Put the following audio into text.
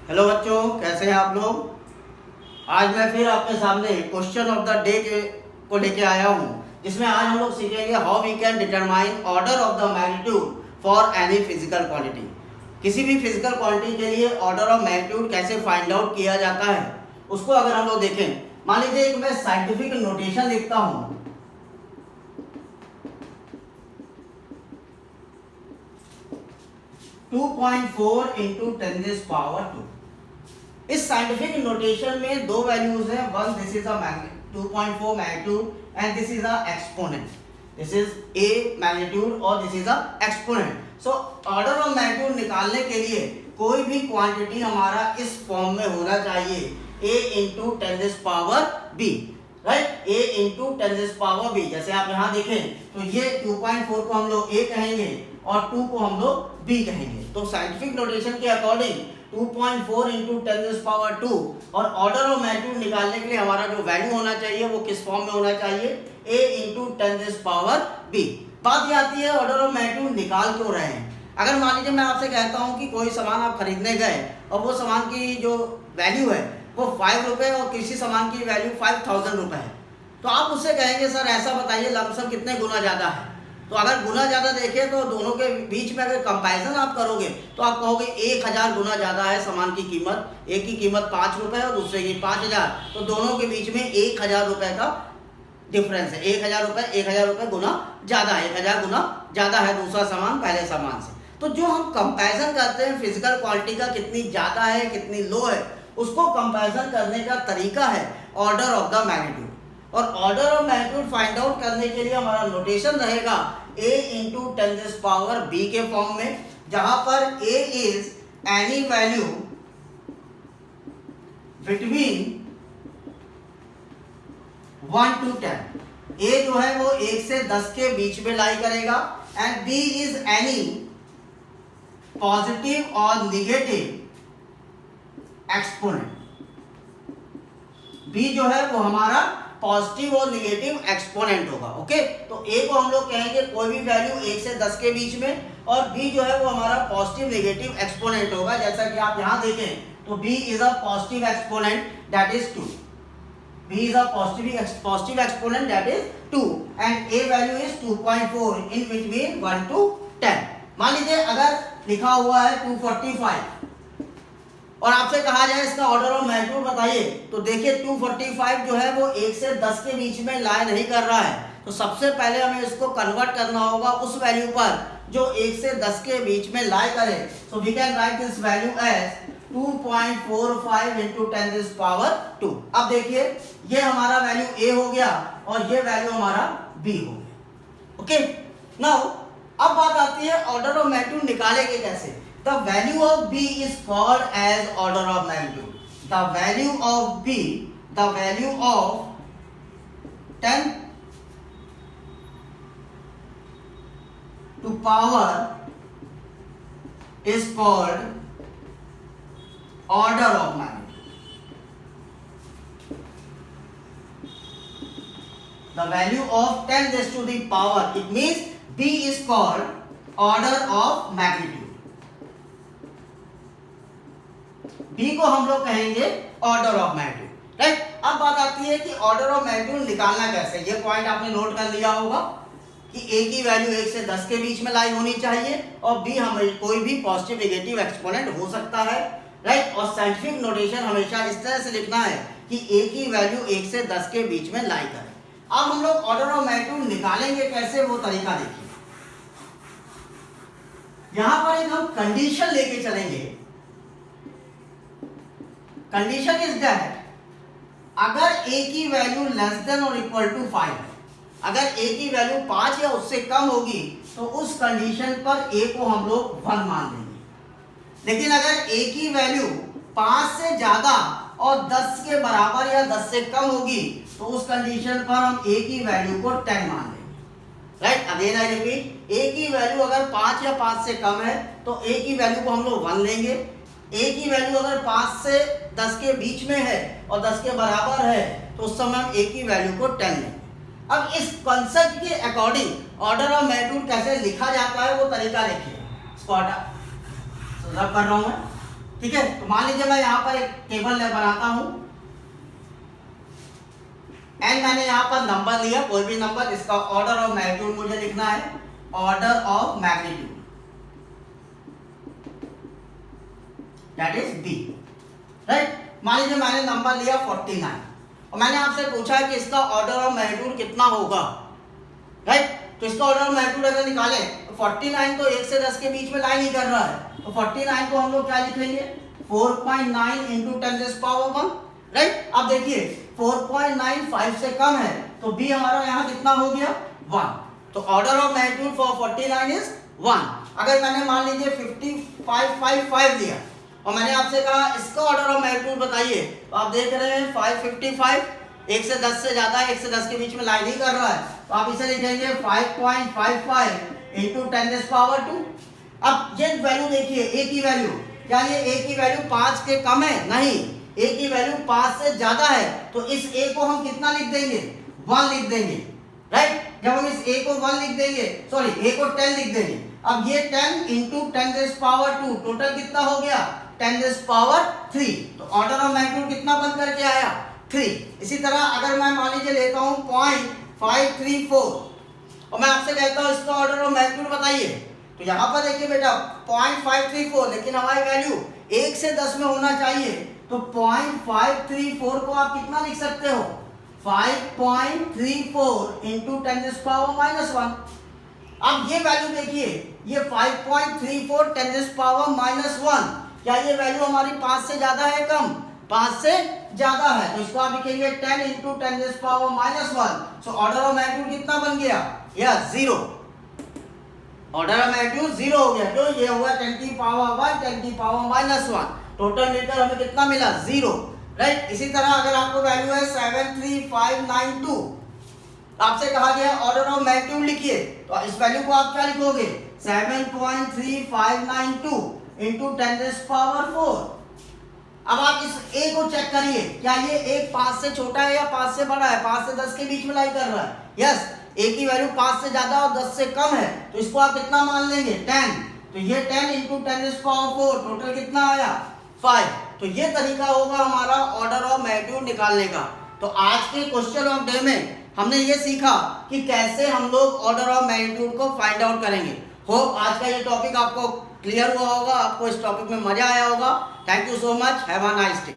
Hello बच्चों, कैसे हैं आप लोग। आज मैं फिर आपके सामने क्वेश्चन ऑफ द डे को लेके आया हूँ, जिसमें आज हम लोग सीखेंगे how we can determine order of the magnitude for any physical quantity. किसी भी फिजिकल क्वांटिटी के लिए ऑर्डर ऑफ मैग्नीट्यूड कैसे फाइंड आउट किया जाता है, उसको अगर हम लोग देखें, मान लीजिए एक मैं साइंटिफिक नोटेशन लिखता हूँ। Two 2.4 into 10⁻²। इस साइंटिफिक नोटेशन में दो वैल्यूज हैं, one this is a magnitude 2.4 magnitude and this is a exponent. This is a magnitude और this is a exponent. So order of magnitude निकालने के लिए कोई भी क्वांटिटी हमारा इस फॉर्म में होना चाहिए, a into 10⁻b, right, a into 10⁻b। जैसे आप यहाँ देखें तो ये 2.4 को हम लोग a कहेंगे और 2 को हम लोग b कहेंगे। तो साइंटिफिक नोटेशन के अकॉर्डिंग 2.4 इंटू 10⁻², और ऑर्डर ऑफ मैग्नीट्यूड निकालने के लिए हमारा जो वैल्यू होना चाहिए वो किस फॉर्म में होना चाहिए, a इंटू 10⁻b। बात ये आती है ऑर्डर ऑफ मैग्नीट्यूड निकाल क्यों रहे हैं। अगर मान लीजिए मैं आपसे कहता हूँ कि कोई सामान आप खरीदने गए और वो सामान की जो वैल्यू है वो 5 रुपये और किसी सामान की वैल्यू 5000 रुपये है, तो आप उससे कहेंगे सर ऐसा बताइए लमसम कितने गुना ज़्यादा है। तो अगर गुना ज़्यादा देखें तो दोनों के बीच में अगर कंपैरिजन आप करोगे तो आप कहोगे 1000 गुना ज़्यादा है सामान की कीमत, एक की कीमत 5 रुपये और दूसरे की 5000, तो दोनों के बीच में 1000 रुपये का डिफरेंस है। 1000 रुपये गुना ज़्यादा है, 1000 गुना ज़्यादा है दूसरा सामान पहले सामान से। तो जो हम कंपैरिजन करते हैं फिजिकल क्वालिटी का कितनी ज़्यादा है कितनी लो है, उसको कंपैरिजन करने का तरीका है ऑर्डर ऑफ द मैग्नीट्यूड। और order of magnitude find out करने के लिए हमारा नोटेशन रहेगा a इंटू 10⁻b के फॉर्म में, जहां पर a is any value between 1 to 10। a जो है वो 1 से 10 के बीच में लाई करेगा, and b is any positive और निगेटिव एक्सपोनेंट। b जो है वो हमारा पॉजिटिव और निगेटिव एक्सपोनेंट होगा। ओके, तो a को हम लोग कहेंगे कोई भी वैल्यू 1 से 10 के बीच में, और b जो है वो हमारा पॉजिटिव निगेटिव एक्सपोनेंट होगा। जैसा कि आप यहां देखें तो b is a positive exponent that is 2। b is a positive exponent that is 2 and a value is 2.4 in between 1 to 10। मान लीजिए अगर लिखा हुआ है 245 और आपसे कहा जाए इसका ऑर्डर ऑफ मैग्नीट्यूड बताइए, तो देखिए 245 जो है वो 1 से 10 के बीच में लाई नहीं कर रहा है, तो सबसे पहले हमें इसको कन्वर्ट करना होगा उस वैल्यू पर जो 1 से 10 के बीच में लाई करे। So we can write this value as 2.45 into 10⁻²। अब देखिए ये हमारा वैल्यू a हो गया और ये वैल्यू हमारा b हो गया। ओके, नाउ अब बात आती है ऑर्डर ऑफ मैग्नीट्यूड निकालेंगे कैसे। The value of b is called as order of magnitude. The value of b, the value of 10 to power is called order of magnitude. The value of 10 raised to the power, it means b is called order of magnitude. b को हम लोग कहेंगे order of magnitude, right. अब बात आती है कि order of magnitude निकालना कैसे। ये पॉइंट आपने नोट कर लिया होगा कि a की वैल्यू 1 से 10 के बीच में लाई होनी चाहिए और b हमें कोई भी पॉजिटिव नेगेटिव एक्सपोनेंट हो सकता है, राइट। और साइंटिफिक नोटेशन हमेशा इस तरह से लिखना है कि a की वैल्यू 1 से 10 के बीच में लाई करें। अब हम लोग ऑर्डर ऑफ मैग्नीट्यूड निकालेंगे कैसे, वो तरीका देखिए। यहां पर एक हम कंडीशन लेके चलेंगे। कंडीशन इज दैट अगर a की वैल्यू लेस देन और इक्वल टू 5 है, अगर a की वैल्यू 5 या उससे कम होगी तो उस कंडीशन पर a को हम लोग 1 मान लेंगे। लेकिन अगर a की वैल्यू 5 से ज्यादा और 10 के बराबर या 10 से कम होगी तो उस कंडीशन पर हम a की वैल्यू को 10 मान लेंगे, right. Again I repeat, a की वैल्यू अगर 5 या 5 से कम है तो a की वैल्यू को हम लोग 1 लेंगे। a की वैल्यू अगर 5 से 10 के बीच में है और 10 के बराबर है तो उस समय हम a की वैल्यू को 10 लेंगे। अब इस कॉन्सेप्ट के अकॉर्डिंग ऑर्डर ऑफ मैग्नीट्यूड कैसे लिखा जाता है वो तरीका देखिए। इसको हटा रब कर रहा हूं मैं। ठीक है। तो मान लीजिए मैं यहाँ पर एक टेबल बनाता हूँ एंड मैंने यहाँ पर नंबर लिया, कोई भी नंबर, इसका ऑर्डर ऑफ मैग्नीट्यूड मुझे लिखना है, order of magnitude that is b, right. मान लीजिए मैंने नंबर लिया 49 और मैंने आपसे पूछा है कि इसका ऑर्डर ऑफ मैग्नीट्यूड कितना होगा, राइट। तो इसका ऑर्डर ऑफ मैग्नीट्यूड अगर निकालें तो 49 तो 1 से 10 के बीच में लाइन ही कर रहा है, तो 49 को हम लोग क्या लिखेंगे, 4.9 इंटू 10⁻1, राइट। अब देखिए 4.95 से कम है तो बी हमारा यहाँ कितना हो गया, 1। तो order of magnitude for 49 is 1। अगर मैंने मान लीजिए 5555 दिया और मैंने आपसे कहा इसका ऑर्डर ऑफ मैग्नीट्यूड बताइए, तो आप देख रहे हैं 555 1 से 10 से ज्यादा है, 1 से 10 के बीच में लाइन ही कर रहा है, तो आप इसे लिखेंगे 5.55 इंटू 10⁻²। अब ये वैल्यू देखिए, ए की वैल्यू, क्या ये ए की वैल्यू 5 के कम है, नहीं, ए की वैल्यू 5 से ज्यादा है, तो इस ए को हम कितना लिख देंगे, 1 लिख देंगे, राइट। जब हम इस ए को 1 लिख देंगे, सॉरी ए को 10 लिख देंगे, अब ये 10 इंटू 10⁻², टोटल कितना हो गया, 10⁻3। तो ऑर्डर ऑफ मैग्नीट्यूड कितना बन करके आया, 3। इसी तरह अगर मैं मान लीजिए लेता हूं 0.534 और मैं आपसे कहता हूं इसका ऑर्डर ऑफ मैग्नीट्यूड बताइए, तो यहां पर देखिए बेटा 0.534, लेकिन हमारी वैल्यू 1 से 10 में होना चाहिए, तो 0.534 को आप कितना लिख सकते हो, 5.34 इंटू 10⁻⁻1। अब ये वैल्यू देखिए, ये 5.34 10⁻⁻1, क्या ये वैल्यू हमारी 5 से ज्यादा है, कम, 5 से ज्यादा है, तो इसको आप लिखेंगे 10 into 10⁻⁻1। So order of magnitude कितना बन गया, या 0। ऑर्डर ऑफ मैग्नीट्यूड 0 हो गया, क्यों, ये हुआ 10⁻1 10⁻⁻1, टोटल मिलकर हमें कितना मिला, 0, राइट। इसी तरह अगर आपको वैल्यू है 73592, आपसे कहा गया ऑर्डर ऑफ मैग्नीट्यूड लिखिए, तो इस वैल्यू को आप क्या लिखोगे, 7.3592 इंटू 10⁻4। अब आप इस ए को चेक करिए, क्या ये एक 5 से छोटा है या 5 से बड़ा है, 5 से 10 के बीच में लाई कर रहा है, यस। ए की वैल्यू 5 से ज्यादा और 10 से कम है, तो इसको आप कितना मान लेंगे, 10। तो ये 10 इंटू 10⁻4, टोटल कितना आया, 5। तो ये तरीका होगा हमारा ऑर्डर ऑफ मैग्नीट्यूड निकालने का। तो आज के क्वेश्चन ऑफ डे में हमने ये सीखा कि कैसे हम लोग ऑर्डर ऑफ मैग्नीट्यूड को फाइंड आउट करेंगे। होप आज का ये टॉपिक आपको क्लियर हुआ होगा, आपको इस टॉपिक में मजा आया होगा। Thank you so much, have a nice day.